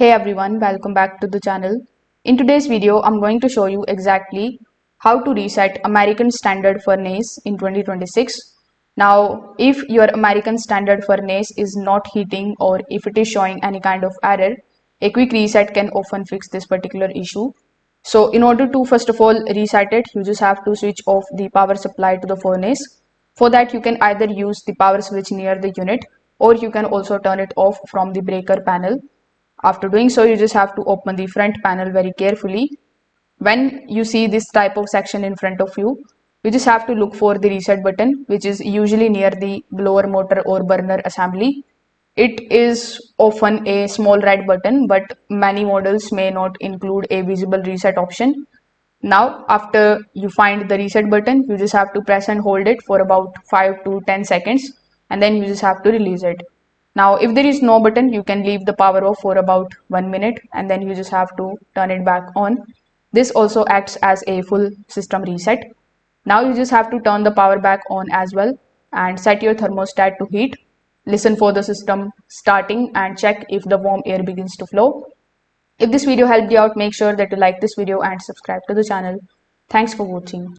Hey everyone, welcome back to the channel. In today's video, I'm going to show you exactly how to reset American Standard Furnace in 2026. Now, if your American Standard Furnace is not heating or if it is showing any kind of error, a quick reset can often fix this particular issue. So in order to first of all reset it, you just have to switch off the power supply to the furnace. For that, you can either use the power switch near the unit or you can also turn it off from the breaker panel. After doing so, you just have to open the front panel very carefully. When you see this type of section in front of you, you just have to look for the reset button, which is usually near the blower motor or burner assembly. It is often a small red button, but many models may not include a visible reset option. Now, after you find the reset button, you just have to press and hold it for about 5 to 10 seconds and then you just have to release it. Now, if there is no button, you can leave the power off for about 1 minute and then you just have to turn it back on. This also acts as a full system reset. Now you just have to turn the power back on as well and set your thermostat to heat. Listen for the system starting and check if the warm air begins to flow. If this video helped you out, make sure that you like this video and subscribe to the channel. Thanks for watching.